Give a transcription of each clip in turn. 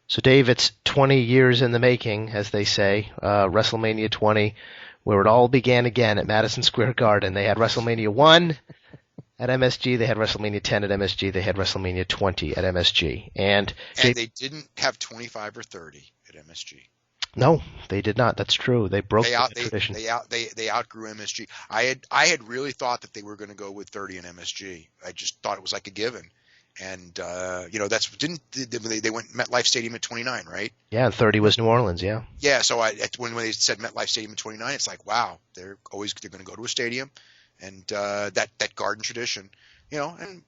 So, Dave, it's 20 years in the making, as they say. WrestleMania 20, where it all began again at Madison Square Garden. They had WrestleMania 1 at MSG. They had WrestleMania 10 at MSG. They had WrestleMania 20 at MSG. And they didn't have 25 or 30 at MSG. No, they did not. That's true. They broke the tradition. They outgrew MSG. I had really thought that they were going to go with 30 in MSG. I just thought it was like a given. And they went MetLife Stadium at 29, right? Yeah, and 30 was New Orleans, yeah. Yeah, so when they said MetLife Stadium at 29, it's like, wow, they're going to go to a stadium, and that Garden tradition, and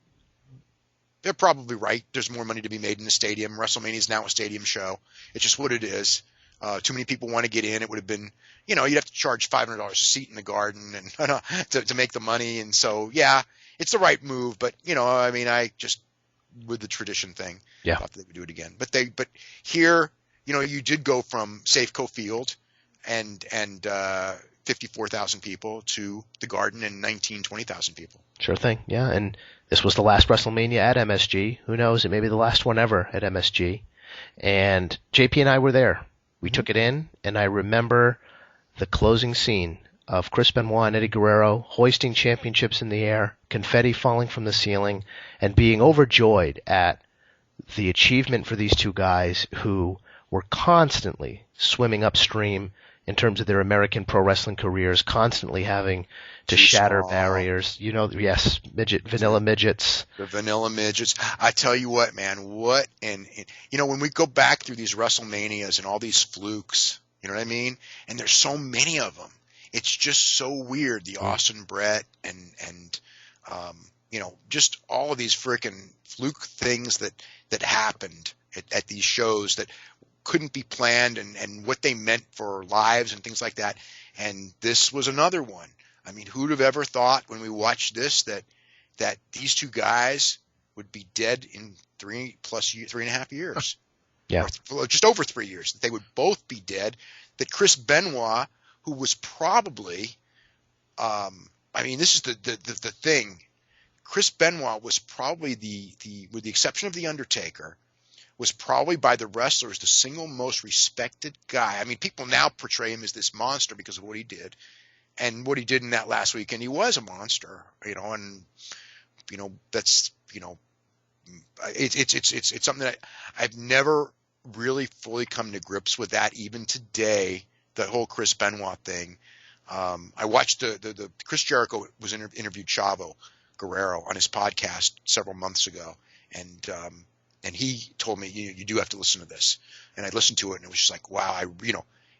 they're probably right. There's more money to be made in the stadium. WrestleMania is now a stadium show. It's just what it is. Too many people want to get in. It would have been, you'd have to charge $500 a seat in the Garden and to make the money. And so, yeah, it's the right move. But I just with the tradition thing, yeah, thought they would do it again. But here, you did go from Safeco Field and 54,000 people to the Garden and 20,000 people. Sure thing, yeah. And this was the last WrestleMania at MSG. Who knows? It may be the last one ever at MSG. And JP and I were there. We took it in, and I remember the closing scene of Chris Benoit and Eddie Guerrero hoisting championships in the air, confetti falling from the ceiling, and being overjoyed at the achievement for these two guys who were constantly swimming upstream in terms of their American pro wrestling careers, constantly having to shatter barriers. Yes, vanilla midgets. The vanilla midgets. I tell you what, man, when we go back through these WrestleManias and all these flukes, you know what I mean? And there's so many of them. It's just so weird. The Austin Brett and just all of these freaking fluke things that happened at these shows that couldn't be planned, and what they meant for lives and things like that. And this was another one. I mean, who'd have ever thought when we watched this that these two guys would be dead in 3.5 years? Yeah. Or just over 3 years, that they would both be dead. That Chris Benoit, who was probably, this is the thing. Chris Benoit was probably with the exception of The Undertaker, was probably by the wrestlers the single most respected guy. I mean, people now portray him as this monster because of what he did. And what he did in that last weekend, he was a monster, and that's, it's something that I've never really fully come to grips with that even today, the whole Chris Benoit thing. I watched the Chris Jericho interviewed Chavo Guerrero on his podcast several months ago, and he told me, you do have to listen to this. And I listened to it, and it was just like, wow,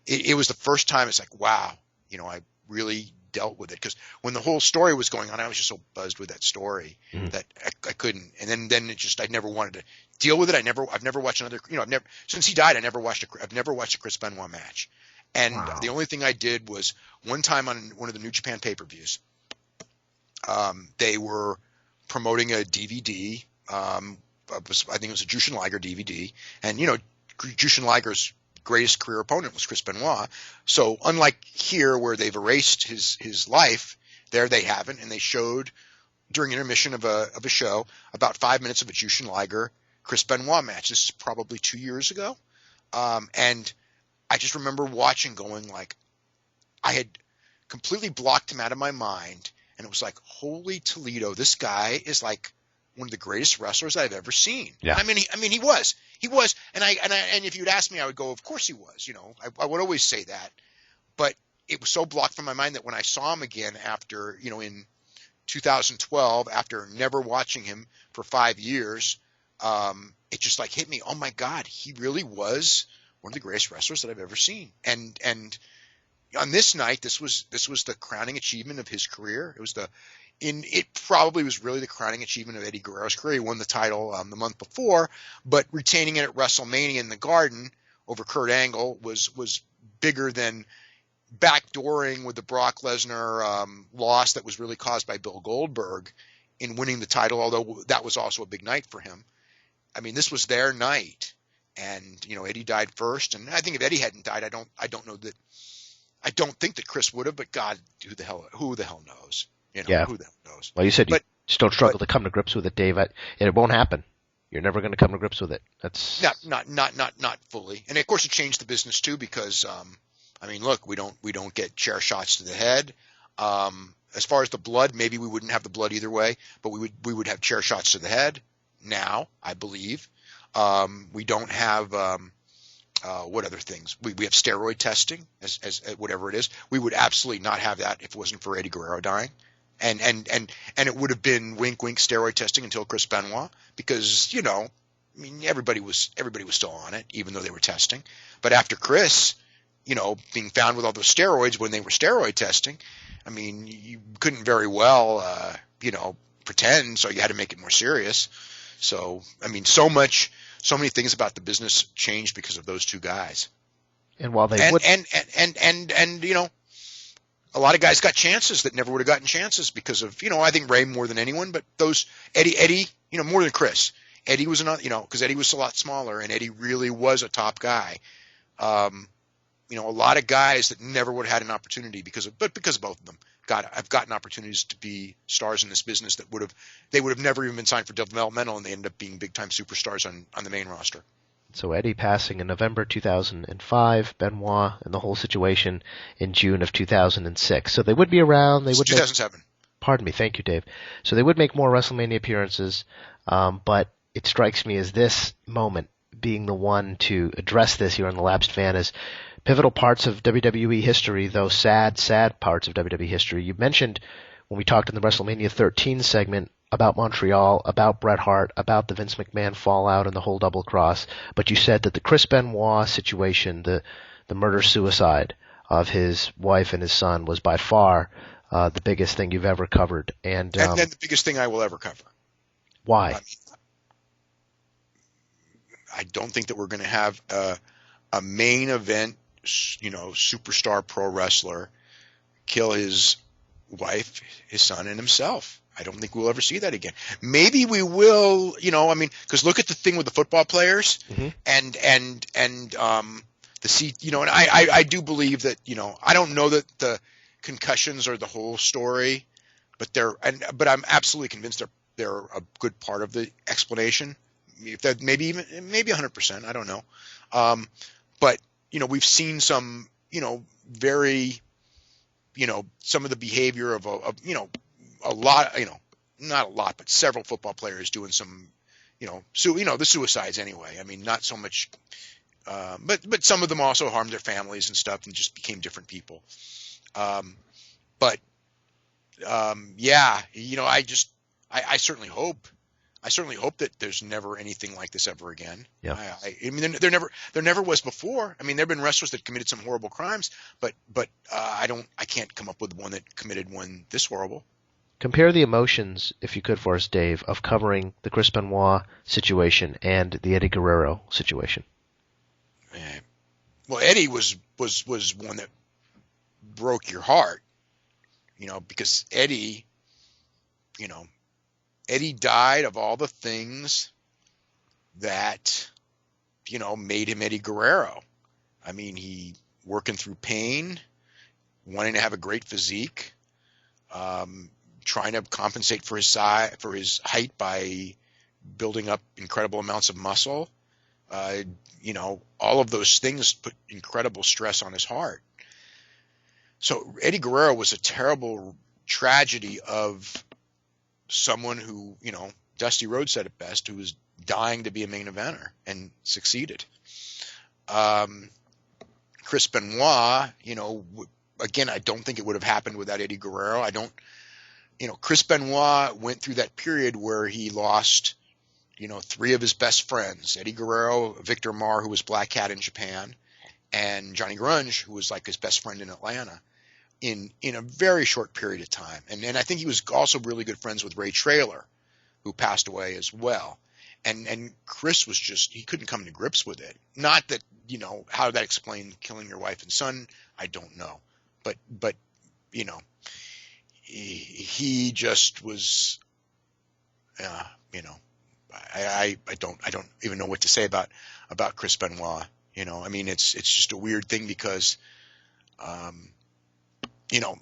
it was the first time it's like, wow, I really dealt with it. Because when the whole story was going on, I was just so buzzed with that story that I couldn't. And then it just, I never wanted to deal with it. I've never watched another, since he died, I've never watched a Chris Benoit match. And the only thing I did was one time on one of the New Japan pay-per-views, they were promoting a DVD, I think it was a Jushin Liger DVD, and Jushin Liger's greatest career opponent was Chris Benoit. So unlike here where they've erased his life, there they haven't, and they showed during intermission of a show about 5 minutes of a Jushin Liger Chris Benoit match. This is probably 2 years ago, and I just remember watching, going like, I had completely blocked him out of my mind, and it was like, holy Toledo, this guy is like one of the greatest wrestlers I've ever seen. Yeah. I mean, he was, and if you'd ask me, I would go, of course he was. I would always say that, but it was so blocked from my mind that when I saw him again after, in 2012, after never watching him for 5 years, it just like hit me. Oh my God, he really was one of the greatest wrestlers that I've ever seen. And on this night, this was the crowning achievement of his career. It probably was really the crowning achievement of Eddie Guerrero's career. He won the title the month before, but retaining it at WrestleMania in the Garden over Kurt Angle was bigger than backdooring with the Brock Lesnar loss that was really caused by Bill Goldberg in winning the title, although that was also a big night for him. I mean, this was their night, and Eddie died first, and I think if Eddie hadn't died, I don't think that Chris would have, but God, who the hell knows? Yeah. Who the hell knows? Well, you said you still struggle to come to grips with it, Dave. It won't happen. You're never going to come to grips with it. That's Not fully. And of course it changed the business too because, I mean, look, we don't get chair shots to the head. As far as the blood, maybe we wouldn't have the blood either way, but we would have chair shots to the head now, I believe. We don't have, what other things? We have steroid testing as whatever it is. We would absolutely not have that if it wasn't for Eddie Guerrero dying. And it would have been wink, wink steroid testing until Chris Benoit because, you know, I mean, everybody was still on it, even though they were testing. But after Chris, you know, being found with all those steroids when they were steroid testing, I mean, you couldn't very well, you know, pretend, so you had to make it more serious. So, I mean, so many things about the business changed because of those two guys. And while they and you know, a lot of guys got chances that never would have gotten chances because of, you know, I think Ray more than anyone, but those Eddie, you know, more than Chris. Eddie was another, you know, because Eddie was a lot smaller and Eddie really was a top guy. You know, a lot of guys that never would have had an opportunity because of both of them have gotten opportunities to be stars in this business that they would have never even been signed for developmental, and they ended up being big time superstars on the main roster. So Eddie passing in November 2005, Benoit and the whole situation in June of 2006. So they would be around. They would 2007. Pardon me, thank you, Dave. So they would make more WrestleMania appearances, but it strikes me as this moment being the one to address this here on The Lapsed Fan as pivotal parts of WWE history, though sad parts of WWE history. You mentioned when we talked in the WrestleMania 13 segment about Montreal, about Bret Hart, about the Vince McMahon fallout and the whole double cross, but you said that the Chris Benoit situation, the murder-suicide of his wife and his son was by far the biggest thing you've ever covered. And then the biggest thing I will ever cover. Why? I mean, I don't think that we're going to have a main event, you know, superstar pro wrestler kill his wife, his son, and himself. I don't think we'll ever see that again. Maybe we will, you know, I mean, because look at the thing with the football players and the seat, you know, and I do believe that, you know, I don't know that the concussions are the whole story, but I'm absolutely convinced they're a good part of the explanation. If that maybe 100%, I don't know. But you know, we've seen some, you know, very, you know, some of the behavior of you know, a lot, you know, not a lot, but several football players doing some, you know, the suicides anyway. I mean, not so much, but some of them also harmed their families and stuff and just became different people. Yeah, you know, I certainly hope that there's never anything like this ever again. Yeah. I mean, there never was before. I mean, there've been wrestlers that committed some horrible crimes, but I can't come up with one that committed one this horrible. Compare the emotions, if you could, for us, Dave, of covering the Chris Benoit situation and the Eddie Guerrero situation. Well, Eddie was one that broke your heart, you know, because Eddie, you know, Eddie died of all the things that, you know, made him Eddie Guerrero. I mean, he working through pain, wanting to have a great physique, trying to compensate for his height by building up incredible amounts of muscle. You know, all of those things put incredible stress on his heart. So Eddie Guerrero was a terrible tragedy of someone who, you know, Dusty Rhodes said it best, who was dying to be a main eventer and succeeded. Chris Benoit, you know, again, I don't think it would have happened without Eddie Guerrero. You know, Chris Benoit went through that period where he lost, you know, three of his best friends, Eddie Guerrero, Victor Marr, who was Black Cat in Japan, and Johnny Grunge, who was like his best friend in Atlanta, in a very short period of time. And I think he was also really good friends with Ray Traylor, who passed away as well. And Chris was just, he couldn't come to grips with it. Not that, you know, how that explained killing your wife and son, I don't know. But you know, he just was, you know, I don't even know what to say about Chris Benoit. You know, I mean, it's just a weird thing because, you know,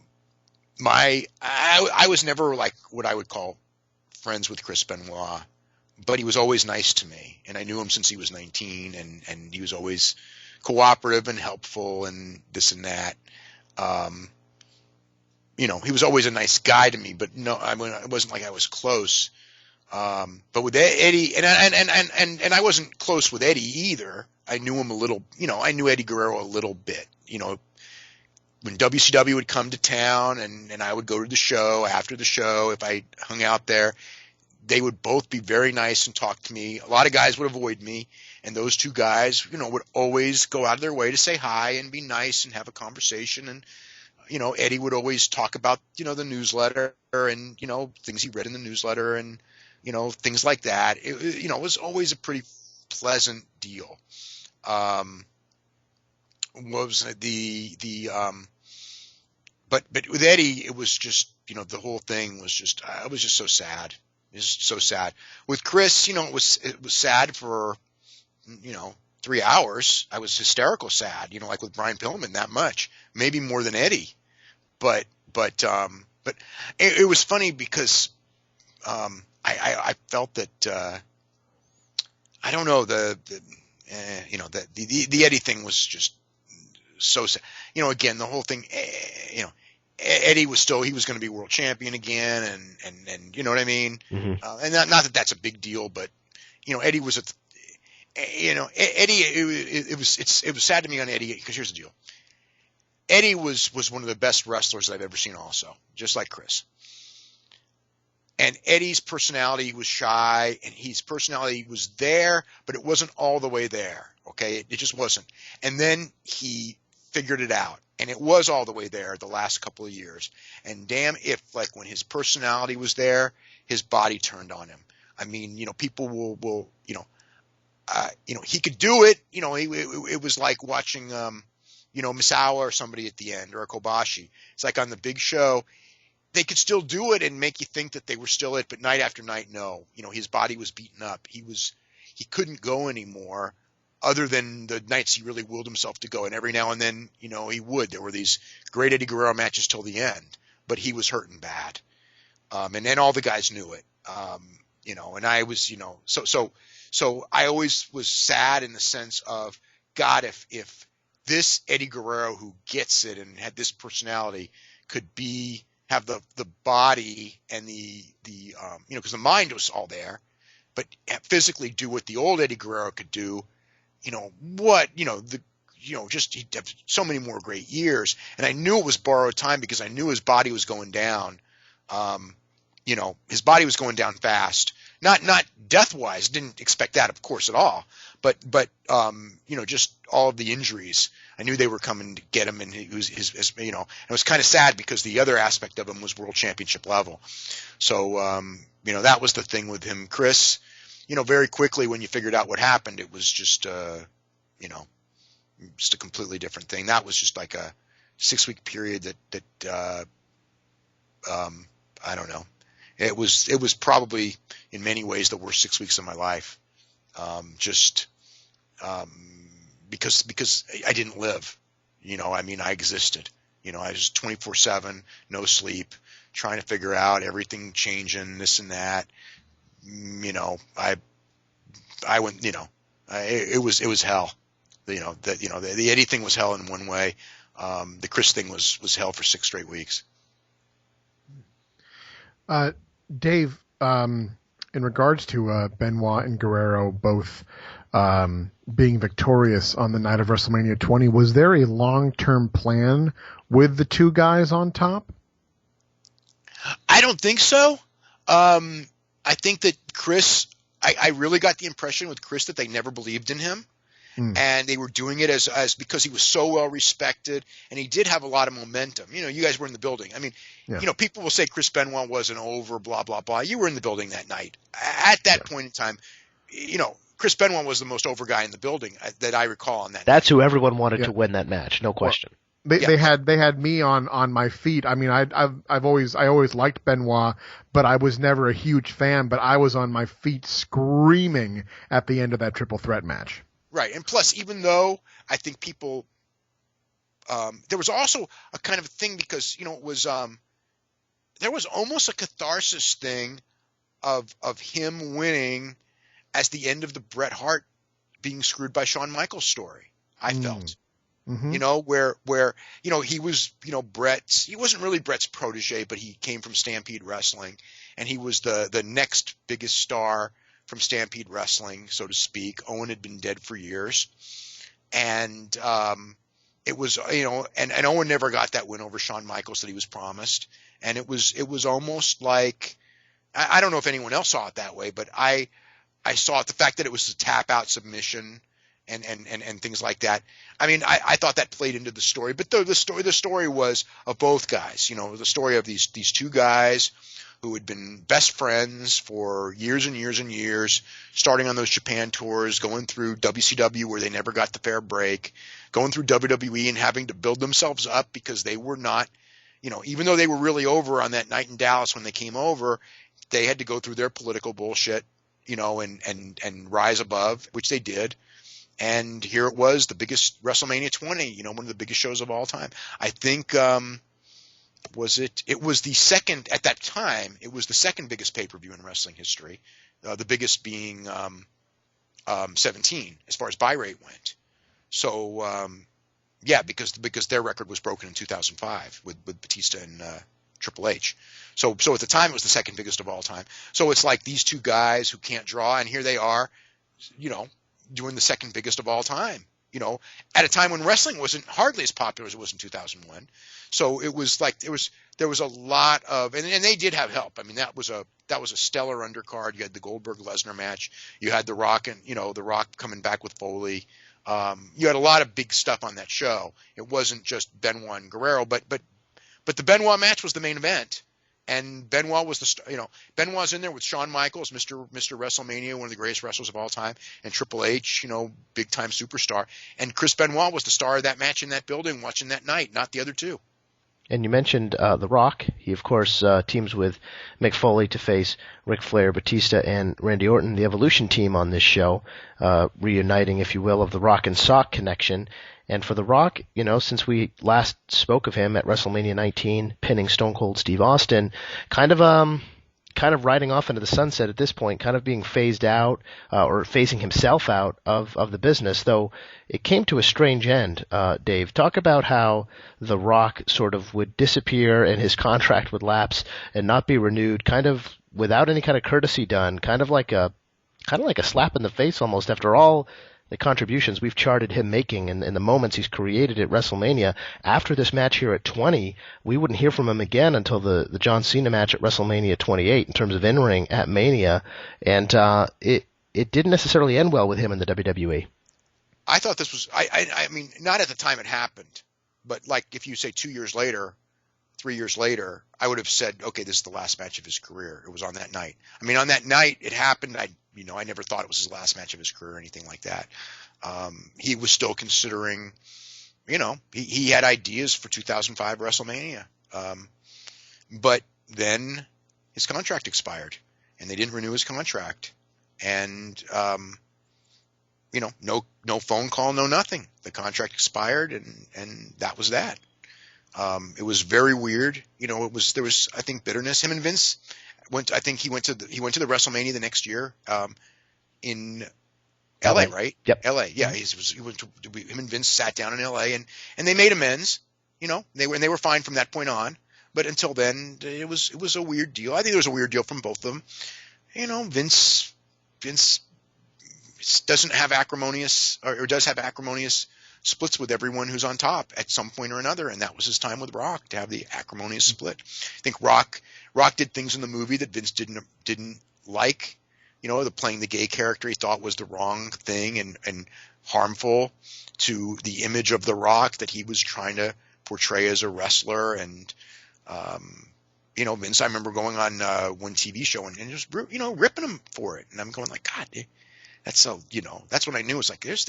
I was never like what I would call friends with Chris Benoit but he was always nice to me, and I knew him since he was 19, and he was always cooperative and helpful and this and that. He was always a nice guy to me, but no, I mean, it wasn't like I was close. But with Eddie, and I wasn't close with Eddie either. I knew him a little, I knew Eddie Guerrero a little bit, when WCW would come to town and I would go to the show, after the show, if I hung out there, they would both be very nice and talk to me. A lot of guys would avoid me, and those two guys, would always go out of their way to say hi and be nice and have a conversation. And, Eddie would always talk about, the newsletter and, things he read in the newsletter and, things like that. It was always a pretty pleasant deal. But with Eddie, it was just, the whole thing was just, I was just so sad. It was so sad. With Chris, it was sad for, 3 hours. I was hysterical sad, like with Brian Pillman, that much, maybe more than Eddie. But it was funny because, I felt that, I don't know, the Eddie thing was just so sad. Again, the whole thing, Eddie was he was going to be world champion again, and you know what I mean? Mm-hmm. And not that that's a big deal, but, Eddie was Eddie, it was sad to me on Eddie, because here's the deal. Eddie was one of the best wrestlers that I've ever seen also, just like Chris. And Eddie's personality was shy, and his personality was there, but it wasn't all the way there. Okay. It just wasn't. And then he figured it out, and it was all the way there the last couple of years. And damn if, like, when his personality was there, his body turned on him. I mean, people will, he could do it. It was like watching, Misawa or somebody at the end, or a Kobashi. It's like on the big show, they could still do it and make you think that they were still it, but night after night, no. His body was beaten up. He couldn't go anymore, other than the nights he really willed himself to go. And every now and then, he would. There were these great Eddie Guerrero matches till the end, but he was hurting bad. And then all the guys knew it. And I was, so I always was sad in the sense of, God, if this Eddie Guerrero who gets it and had this personality could have the body and the because the mind was all there, but physically do what the old Eddie Guerrero could do, just he'd have so many more great years. And I knew it was borrowed time, because I knew his body was going down. His body was going down fast, not death wise. Didn't expect that, of course, at all. But just all of the injuries. I knew they were coming to get him, and it was kind of sad, because the other aspect of him was world championship level. So, that was the thing with him. Chris, very quickly when you figured out what happened, it was just, just a completely different thing. That was just like a 6-week period that I don't know. It was probably in many ways the worst 6 weeks of my life. Because I didn't live, I existed, I was 24/7, no sleep, trying to figure out everything changing, this and that. I went, it was hell. The Eddie thing was hell in one way. The Chris thing was hell for 6 straight weeks. Dave, in regards to Benoit and Guerrero both being victorious on the night of WrestleMania 20, was there a long-term plan with the two guys on top? I don't think so. I think that Chris, I really got the impression with Chris that they never believed in him. And they were doing it as because he was so well respected, and he did have a lot of momentum. You guys were in the building. I mean, yeah. People will say Chris Benoit wasn't over, blah, blah, blah. You were in the building that night. At that point in time, Chris Benoit was the most over guy in the building that I recall on that That's night. who everyone wanted to win that match, no question. They had me on my feet. I mean, I always liked Benoit, but I was never a huge fan. But I was on my feet screaming at the end of that triple threat match. Right, and plus, even though I think people, there was also a kind of a thing because it was there was almost a catharsis thing of him winning as the end of the Bret Hart being screwed by Shawn Michaels story. I felt, Mm-hmm. you know, where, you know, he was, you know, he wasn't really Bret's protege, but he came from Stampede Wrestling, and he was the next biggest star from Stampede Wrestling, so to speak. Owen had been dead for years. And, it was, you know, and Owen never got that win over Shawn Michaels that he was promised. And it was almost like, I don't know if anyone else saw it that way, but I saw it, the fact that it was a tap out submission and things like that. I mean, I thought that played into the story, but the story was of both guys, you know, the story of these two guys who had been best friends for years and years and years, starting on those Japan tours, going through WCW where they never got the fair break, going through WWE and having to build themselves up because they were not, you know, even though they were really over on that night in Dallas when they came over, they had to go through their political bullshit, you know, and rise above, which they did. And here it was, the biggest WrestleMania 20, you know, one of the biggest shows of all time. I think, it was the second, at that time, it was the second biggest pay-per-view in wrestling history, the biggest being 17 as far as buy rate went. So, yeah, because their record was broken in 2005 with Batista and Triple H. So at the time, it was the second biggest of all time. So it's like these two guys who can't draw, and here they are, you know, doing the second biggest of all time, you know, at a time when wrestling wasn't hardly as popular as it was in 2001. So it was like there was a lot of, and they did have help. I mean, that was a stellar undercard. You had the Goldberg Lesnar match. You had The Rock and, you know, The Rock coming back with Foley. You had a lot of big stuff on that show. It wasn't just Benoit and Guerrero, but the Benoit match was the main event. And Benoit was Benoit's in there with Shawn Michaels, Mr. WrestleMania, one of the greatest wrestlers of all time, and Triple H, you know, big time superstar. And Chris Benoit was the star of that match in that building, watching that night, not the other two. And you mentioned The Rock. He, of course, teams with Mick Foley to face Ric Flair, Batista, and Randy Orton, the Evolution team on this show, reuniting, if you will, of the Rock and Sock connection. And for The Rock, you know, since we last spoke of him at WrestleMania 19, pinning Stone Cold Steve Austin, kind of riding off into the sunset at this point, kind of being phased out, or phasing himself out of the business, though it came to a strange end. Dave, talk about how The Rock sort of would disappear and his contract would lapse and not be renewed, kind of without any kind of courtesy done, kind of like a slap in the face almost, after all the contributions we've charted him making and the moments he's created at WrestleMania. After this match here at 20, we wouldn't hear from him again until the John Cena match at WrestleMania 28 in terms of in-ring at Mania, and it didn't necessarily end well with him in the WWE. I thought this was, I mean, not at the time it happened, but like if you say 2 years later, 3 years later, I would have said, okay, this is the last match of his career. It was on that night. I mean, on that night it happened. I never thought it was his last match of his career or anything like that. He was still considering, you know, he had ideas for 2005 WrestleMania. But then his contract expired and they didn't renew his contract. And, you know, no phone call, no nothing. The contract expired and that was that. It was very weird. You know, there was, I think, bitterness. Him and Vince he went to the WrestleMania the next year, in LA, right? Yep. LA. Yeah. Him and Vince sat down in LA and they made amends, you know, they were fine from that point on. But until then, it was a weird deal. I think it was a weird deal from both of them. You know, Vince doesn't have acrimonious or does have acrimonious splits with everyone who's on top at some point or another, and that was his time with Rock, to have the acrimonious split. I think Rock did things in the movie that Vince didn't like. You know, playing the gay character he thought was the wrong thing and harmful to the image of the Rock that he was trying to portray as a wrestler. And you know, Vince, I remember going on one TV show and just, you know, ripping him for it, and I'm going like, God, that's so, you know, that's when I knew. It's like there's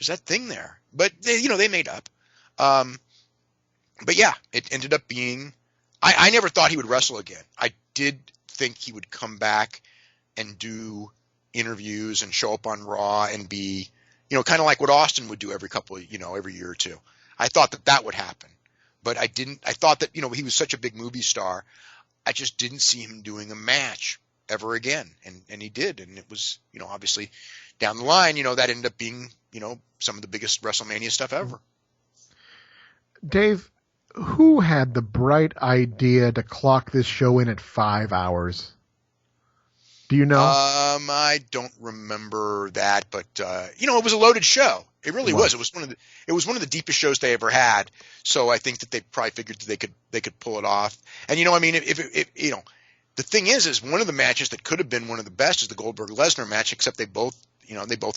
that thing there. But they made up. But yeah, it ended up being, I never thought he would wrestle again. I did think he would come back and do interviews and show up on Raw and be, you know, kind of like what Austin would do every year or two. I thought that would happen, but I didn't. I thought that, you know, he was such a big movie star. I just didn't see him doing a match ever again. And he did. And it was, obviously down the line, that ended up being, some of the biggest WrestleMania stuff ever. Dave, who had the bright idea to clock this show in at 5 hours? Do you know? I don't remember that, but it was a loaded show. It really was. It was one of the deepest shows they ever had. So I think that they probably figured that they could pull it off. And if the thing is one of the matches that could have been one of the best is the Goldberg-Lesnar match, except they both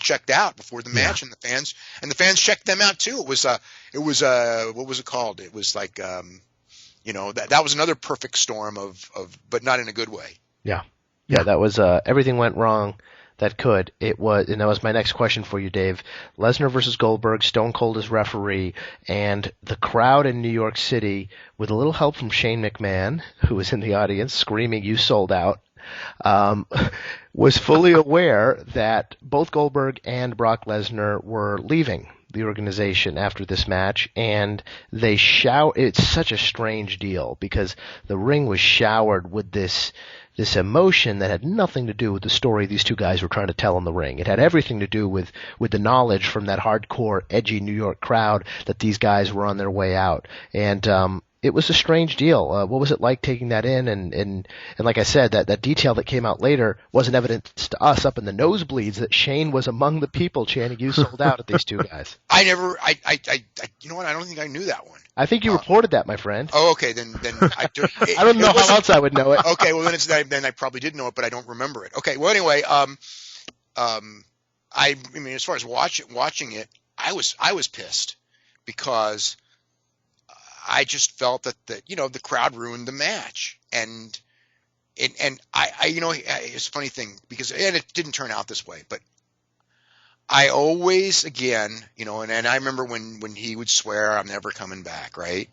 checked out before the match, and the fans checked them out too. It was what was it called? It was like that was another perfect storm of but not in a good way. Yeah, that was everything went wrong that could. And that was my next question for you, Dave. Lesnar versus Goldberg, Stone Cold as referee, and the crowd in New York City, with a little help from Shane McMahon, who was in the audience screaming, "You sold out," was fully aware that both Goldberg and Brock Lesnar were leaving the organization after this match, and they it's such a strange deal because the ring was showered with this emotion that had nothing to do with the story these two guys were trying to tell in the ring. It had everything to do with the knowledge from that hardcore, edgy New York crowd that these guys were on their way out. And it was a strange deal. What was it like taking that in? And like I said, that detail that came out later wasn't evident to us up in the nosebleeds that Shane was among the people chanting, "You sold out" at these two guys. You know what? I don't think I knew that one. I think you reported that, my friend. Oh, okay. Then I don't know how else I would know it. Okay, well then I probably did know it, but I don't remember it. Okay, well anyway, I mean, as far as watching it, I was pissed because I just felt that the crowd ruined the match, and I it's a funny thing because it didn't turn out this way, but I always, again, and I remember when he would swear, "I'm never coming back," right?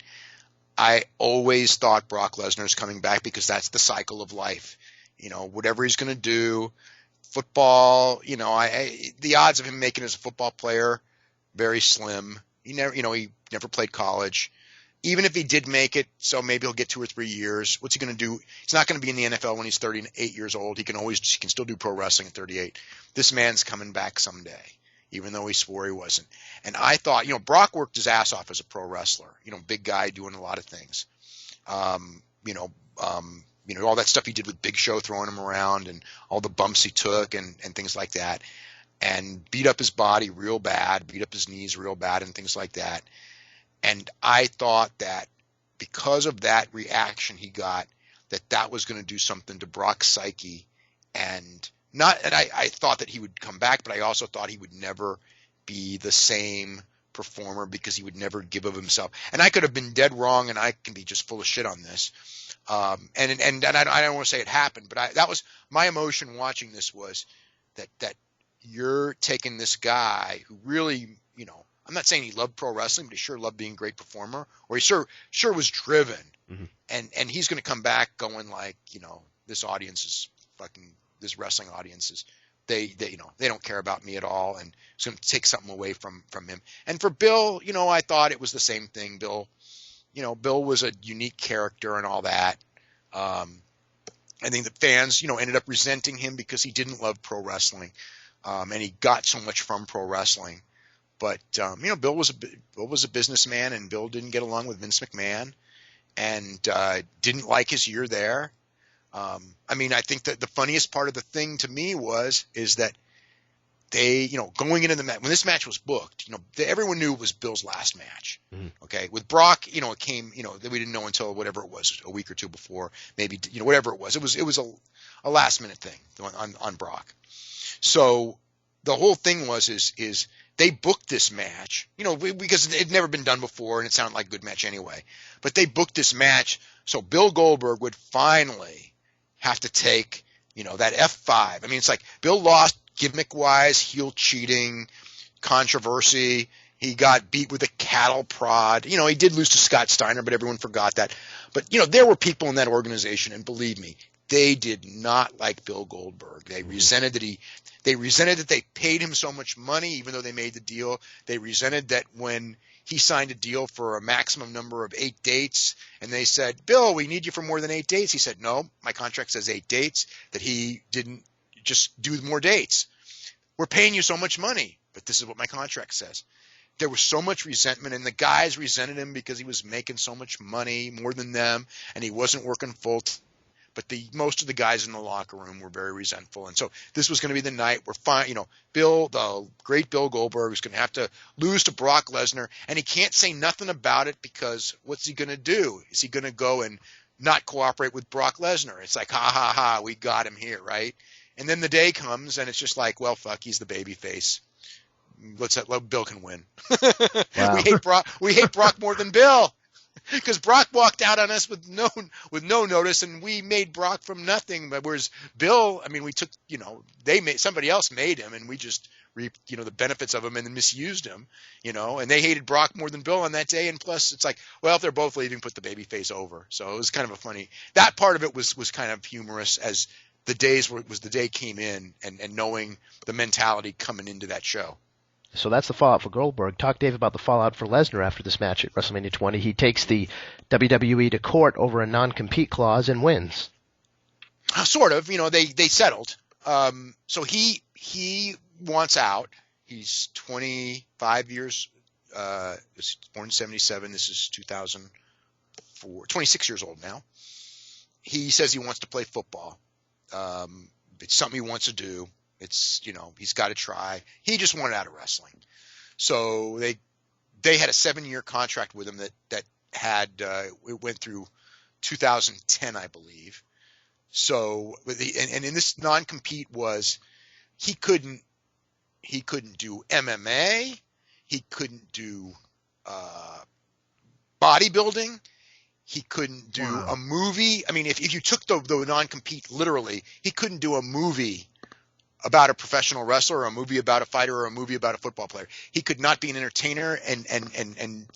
I always thought Brock Lesnar's coming back because that's the cycle of life. Whatever he's going to do, football, the odds of him making it as a football player, very slim. He never played college. Even if he did make it, so maybe he'll get 2 or 3 years. What's he going to do? He's not going to be in the NFL when he's 38 years old. He can still do pro wrestling at 38. This man's coming back someday, even though he swore he wasn't. And I thought, Brock worked his ass off as a pro wrestler. Big guy doing a lot of things. All that stuff he did with Big Show, throwing him around, and all the bumps he took, and things like that, and beat up his body real bad, beat up his knees real bad, and things like that. And I thought that because of that reaction he got, that was going to do something to Brock's psyche, and I thought that he would come back, but I also thought he would never be the same performer because he would never give of himself. And I could have been dead wrong, and I can be just full of shit on this. And I don't want to say it happened, but that was my emotion watching this, was that you're taking this guy who really, I'm not saying he loved pro wrestling, but he sure loved being a great performer, or he sure was driven. Mm-hmm. And he's going to come back going like, this audience is fucking, this wrestling audience is, they don't care about me at all, and it's going to take something away from him. And for Bill, I thought it was the same thing. Bill was a unique character and all that. I think the fans, ended up resenting him because he didn't love pro wrestling, and he got so much from pro wrestling. But Bill was a businessman, and Bill didn't get along with Vince McMahon, and didn't like his year there. I think that the funniest part of the thing to me is that they, going into the match, when this match was booked, everyone knew it was Bill's last match. Mm-hmm. Okay. With Brock, it came, that we didn't know until whatever it was, a week or two before, maybe, whatever it was. It was a last minute thing on Brock. So the whole thing is they booked this match, because it had never been done before, and it sounded like a good match anyway. But they booked this match so Bill Goldberg would finally have to take, that F5. It's like Bill lost gimmick-wise, heel cheating, controversy. He got beat with a cattle prod. He did lose to Scott Steiner, but everyone forgot that. But, there were people in that organization, and believe me, they did not like Bill Goldberg. They resented that they paid him so much money, even though they made the deal. They resented that when he signed a deal for a maximum number of 8 dates, and they said, Bill, we need you for more than 8 dates. He said, no, my contract says 8 dates, that he didn't just do more dates. We're paying you so much money, but this is what my contract says. There was so much resentment, and the guys resented him because he was making so much money, more than them, and he wasn't working full time. But most of the guys in the locker room were very resentful. And so this was going to be the night where Bill, the great Bill Goldberg, was going to have to lose to Brock Lesnar. And he can't say nothing about it, because what's he going to do? Is he going to go and not cooperate with Brock Lesnar? It's like, ha, ha, ha, we got him here, right? And then the day comes, and it's just like, well, fuck, he's the baby face. Bill can win. Wow. We hate Brock more than Bill. Because Brock walked out on us with no notice, and we made Brock from nothing. But whereas Bill, I mean, we took, somebody else made him, and we just reaped, the benefits of him and then misused him, and they hated Brock more than Bill on that day. And plus, it's like, well, if they're both leaving, put the babyface over. So it was kind of that part of it was kind of humorous, as the day came in, and knowing the mentality coming into that show. So that's the fallout for Goldberg. Talk, Dave, about the fallout for Lesnar after this match at WrestleMania 20. He takes the WWE to court over a non-compete clause and wins. Sort of. They settled. So he wants out. He's 25 years. Was born in 77. This is 2004. 26 years old now. He says he wants to play football. It's something he wants to do. It's, he's got to try. He just wanted out of wrestling. So they had a 7-year contract with him that had, it went through 2010, I believe. So, and in this non-compete was, he couldn't do MMA. He couldn't do, bodybuilding. He couldn't do a movie. I mean, if you took the non-compete literally, he couldn't do a movie about a professional wrestler, or a movie about a fighter, or a movie about a football player. He could not be an entertainer and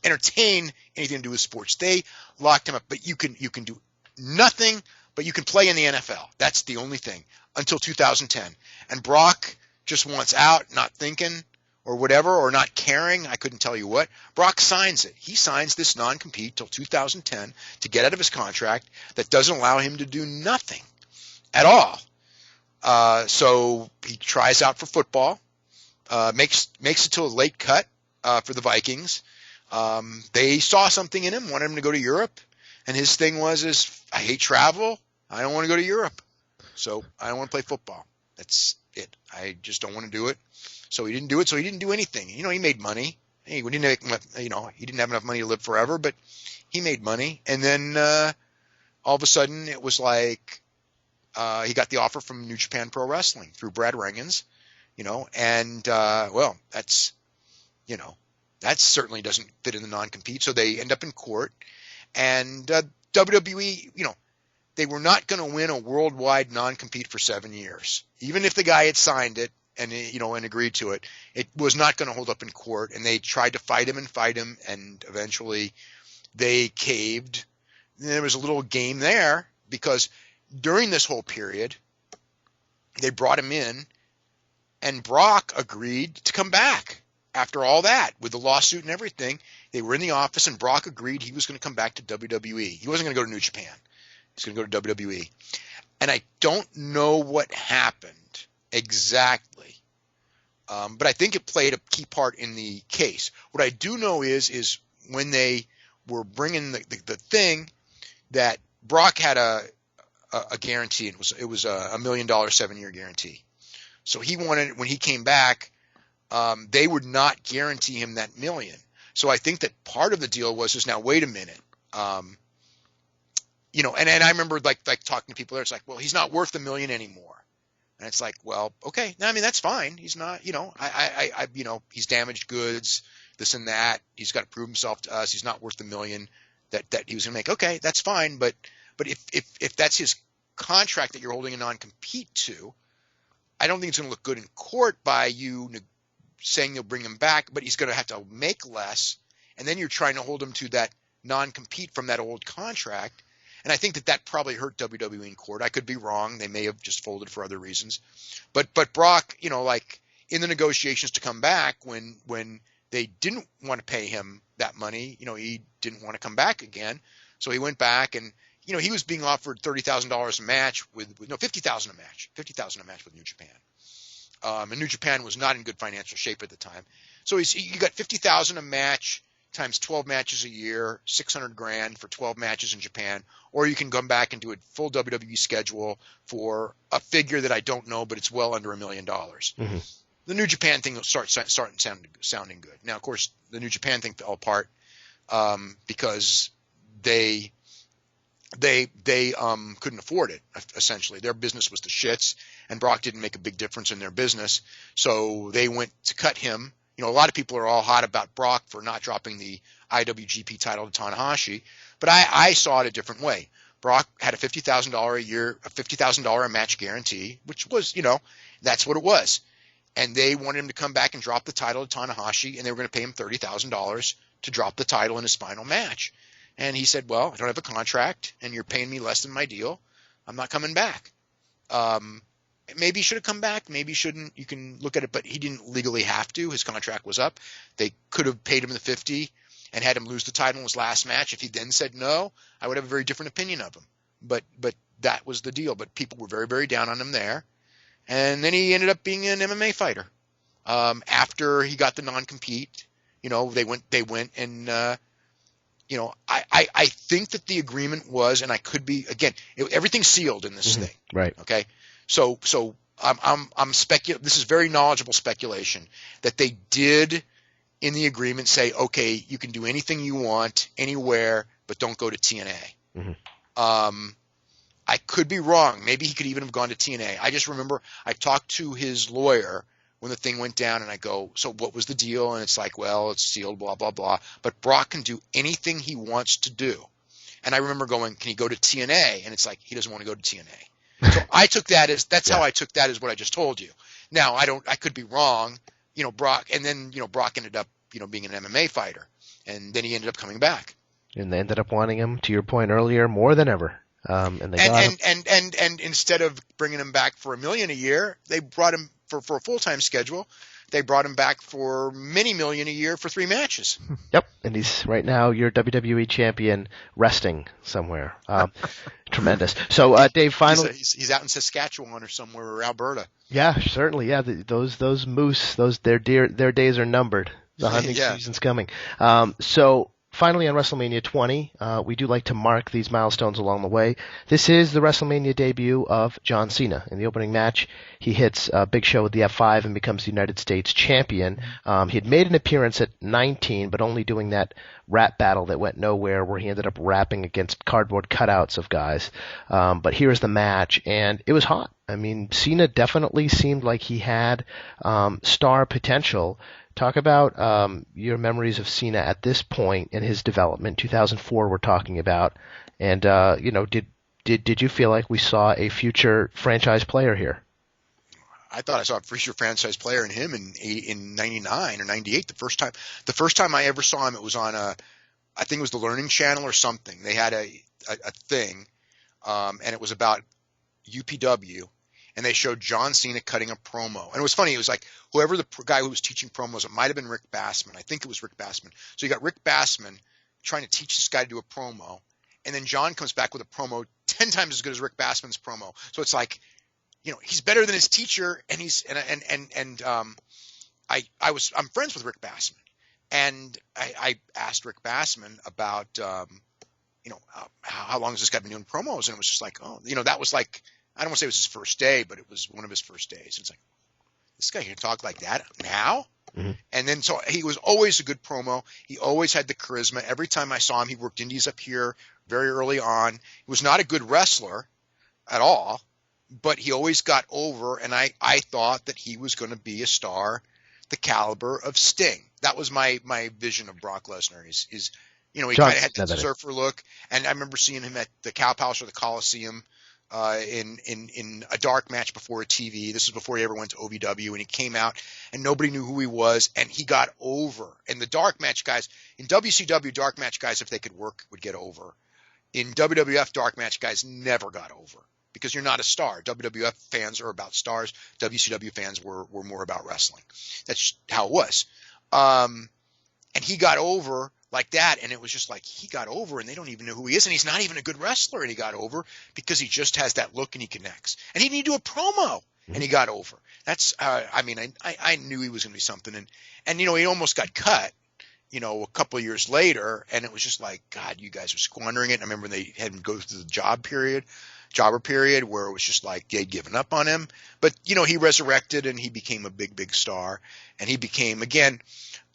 entertain anything to do with sports. They locked him up. But you can do nothing, but you can play in the NFL. That's the only thing, until 2010. And Brock just wants out, not thinking or whatever, or not caring. I couldn't tell you what. Brock signs it. He signs this non-compete till 2010 to get out of his contract that doesn't allow him to do nothing at all. So he tries out for football, makes it to a late cut, for the Vikings. They saw something in him, wanted him to go to Europe. And his thing was, I hate travel. I don't want to go to Europe. So I don't want to play football. That's it. I just don't want to do it. So he didn't do it. So he didn't do anything. He made money. He didn't he didn't have enough money to live forever, but he made money. And then, all of a sudden it was like, he got the offer from New Japan Pro Wrestling through Brad Rangans, and, well, that's, that certainly doesn't fit in the non-compete. So they end up in court, and, WWE, they were not going to win a worldwide non-compete for 7 years. Even if the guy had signed it and, and agreed to it, it was not going to hold up in court. And they tried to fight him, and eventually they caved. And there was a little game there, because during this whole period, they brought him in, and Brock agreed to come back after all that with the lawsuit and everything. They were in the office, and Brock agreed he was going to come back to WWE. He wasn't going to go to New Japan. He's going to go to WWE. And I don't know what happened exactly, but I think it played a key part in the case. What I do know is when they were bringing the thing, that Brock had a guarantee. It was $1 million 7-year guarantee. So he wanted, when he came back, they would not guarantee him that million. So I think that part of the deal was now wait a minute, and I remember like talking to people there. It's like, well, he's not worth $1 million anymore. And it's like, well, okay, no, I mean that's fine. He's not, he's damaged goods, this and that. He's got to prove himself to us. He's not worth $1 million that he was going to make. Okay, that's fine, but if that's his contract that you're holding a non-compete to, I don't think it's going to look good in court by you saying you'll bring him back, but he's going to have to make less, and then you're trying to hold him to that non-compete from that old contract. And I think that probably hurt WWE in court. I could be wrong. They may have just folded for other reasons. But Brock, like in the negotiations to come back, when they didn't want to pay him that money. He didn't want to come back again. So he went back and, he was being offered $30,000 a match $50,000 a match with New Japan. And New Japan was not in good financial shape at the time. So you got $50,000 a match times 12 matches a year, $600,000 for 12 matches in Japan, or you can come back and do a full WWE schedule for a figure that I don't know, but it's well under $1 million. Mm-hmm. The New Japan thing started sounding good. Now, of course, the New Japan thing fell apart because they couldn't afford it. Essentially, their business was the shits, and Brock didn't make a big difference in their business, so they went to cut him. A lot of people are all hot about Brock for not dropping the IWGP title to Tanahashi, but I saw it a different way. Brock had a $50,000 a year, a $50,000 a match guarantee, which was, that's what it was. And they wanted him to come back and drop the title to Tanahashi, and they were going to pay him $30,000 to drop the title in his final match. And he said, well, I don't have a contract, and you're paying me less than my deal. I'm not coming back. Maybe he should have come back. Maybe he shouldn't. You can look at it, but he didn't legally have to. His contract was up. They could have paid him the 50 and had him lose the title in his last match. If he then said no, I would have a very different opinion of him. But that was the deal. But people were very, very down on him there. And then he ended up being an MMA fighter. After he got the non-compete, they went and, I think that the agreement was, and I could be, again, everything's sealed in this thing. Right. Okay. So I'm this is very knowledgeable speculation that they did in the agreement say, okay, you can do anything you want anywhere, but don't go to TNA. Mm-hmm. I could be wrong. Maybe he could even have gone to TNA. I just remember I talked to his lawyer when the thing went down, and I go, so what was the deal? And it's like, well, it's sealed, blah, blah, blah. But Brock can do anything he wants to do. And I remember going, can he go to TNA? And it's like, he doesn't want to go to TNA. So I took that as, how I took that as what I just told you. Now, I could be wrong, Brock, and then, Brock ended up, being an MMA fighter. And then he ended up coming back. And they ended up wanting him, to your point earlier, more than ever. And instead of bringing him back for $1 million a year, they brought him for a full-time schedule. They brought him back for many million a year for 3 matches. Yep, and he's right now your WWE champion, resting somewhere. Tremendous. So, Dave, finally, he's out in Saskatchewan or somewhere, or Alberta. Yeah, certainly. Yeah, those moose, their days are numbered. The hunting season's coming. So. Finally, on WrestleMania 20, we do like to mark these milestones along the way. This is the WrestleMania debut of John Cena. In the opening match, he hits Big Show with the F5 and becomes the United States champion. He had made an appearance at 19, but only doing that rap battle that went nowhere, where he ended up rapping against cardboard cutouts of guys. But here's the match, and it was hot. I mean, Cena definitely seemed like he had star potential. Talk about your memories of Cena at this point in his development. 2004 we're talking about. And, did you feel like we saw a future franchise player here? I thought I saw a future franchise player in him in 99 or 98. The first time I ever saw him, it was on I think it was the Learning Channel or something. They had a thing, and it was about UPW. And they showed John Cena cutting a promo. And it was funny. It was like whoever the guy who was teaching promos, it might have been Rick Bassman. I think it was Rick Bassman. So you got Rick Bassman trying to teach this guy to do a promo. And then John comes back with a promo 10 times as good as Rick Bassman's promo. So it's like, he's better than his teacher. And I'm friends with Rick Bassman. And I asked Rick Bassman about, how long has this guy been doing promos? And it was just like, that was like, I don't want to say it was his first day, but it was one of his first days. It's like, this guy can talk like that now? Mm-hmm. And then so he was always a good promo. He always had the charisma. Every time I saw him, he worked indies up here very early on. He was not a good wrestler at all, but he always got over, and I thought that he was going to be a star the caliber of Sting. That was my vision of Brock Lesnar. He kind of had that surfer look, and I remember seeing him at the Cow Palace or the Coliseum in a dark match before a TV. This was before he ever went to OVW, and he came out and nobody knew who he was, and he got over. And the dark match guys in WCW, dark match guys, if they could work, would get over. In WWF, dark match guys never got over because you're not a star. WWF fans are about stars. WCW fans were more about wrestling. That's how it was. and he got over like that, and it was just like he got over, and they don't even know who he is, and he's not even a good wrestler, and he got over because he just has that look and he connects, and he didn't do a promo, and he got over. That's I mean, I knew he was going to be something, and he almost got cut, a couple of years later, and it was just like, God, you guys are squandering it. And I remember they had him go through the jobber period where it was just like they'd given up on him, but he resurrected and he became a big star, and he became again.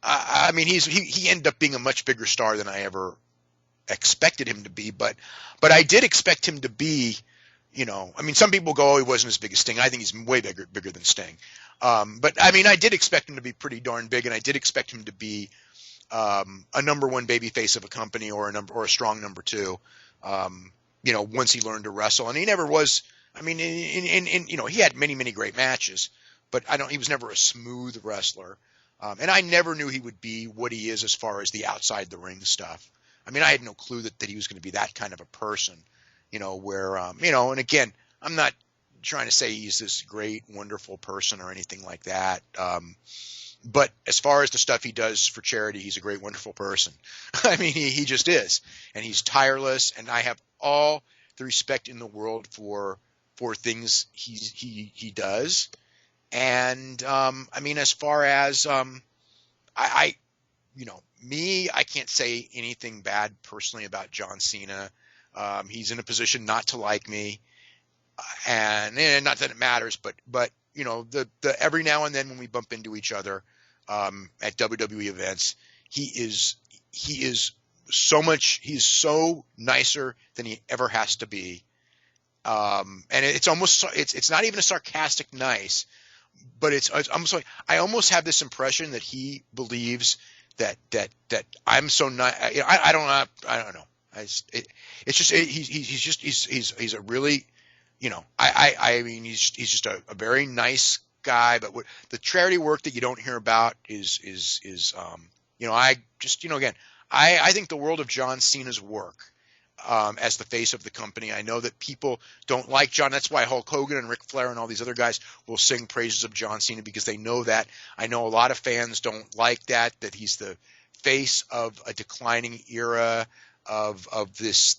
I mean, he ended up being a much bigger star than I ever expected him to be, but I did expect him to be, I mean, some people go, oh, he wasn't as big as Sting. I think he's way bigger than Sting. But I mean, I did expect him to be pretty darn big, and I did expect him to be a number one babyface of a company or a strong number two. Once he learned to wrestle, and he never was. I mean, he had many great matches, but he was never a smooth wrestler. And I never knew he would be what he is as far as the outside the ring stuff. I mean, I had no clue that he was going to be that kind of a person, where, and again, I'm not trying to say he's this great, wonderful person or anything like that. But as far as the stuff he does for charity, he's a great, wonderful person. I mean, he just is, and he's tireless, and I have all the respect in the world for things he does. And I mean, as far as I can't say anything bad personally about John Cena. He's in a position not to like me, and not that it matters, but the every now and then when we bump into each other at WWE events, he's so nicer than he ever has to be, and it's not even a sarcastic nice. But it's almost like I almost have this impression that he believes that I'm so nice. I don't know. He's a really, I mean, he's just a very nice guy. But the charity work that you don't hear about is I think the world of John Cena's work. As the face of the company. I know that people don't like John. That's why Hulk Hogan and Ric Flair and all these other guys will sing praises of John Cena, because they know that. I know a lot of fans don't like that he's the face of a declining era of this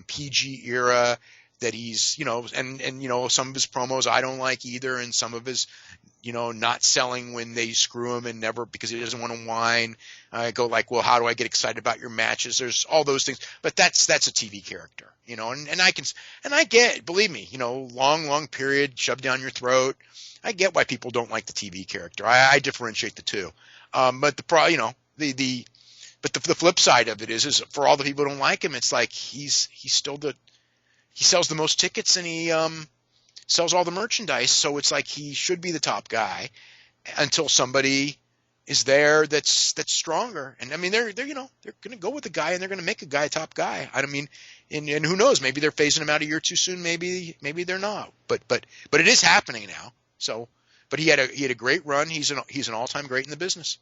PG era, that he's, and some of his promos I don't like either, and some of his, not selling when they screw him and never, because he doesn't want to whine. I go like, well, how do I get excited about your matches? There's all those things, but that's a TV character, and I get, believe me, long period shoved down your throat. I get why people don't like the TV character. I differentiate the two. But the flip side of it is for all the people who don't like him, it's like he's still he sells the most tickets, and he sells all the merchandise, so it's like he should be the top guy until somebody is there that's stronger. And I mean, they're going to go with the guy, and they're going to make a guy a top guy. I mean, and who knows? Maybe they're phasing him out a year too soon. Maybe they're not. But it is happening now. So, but he had a great run. He's an all-time great in the business.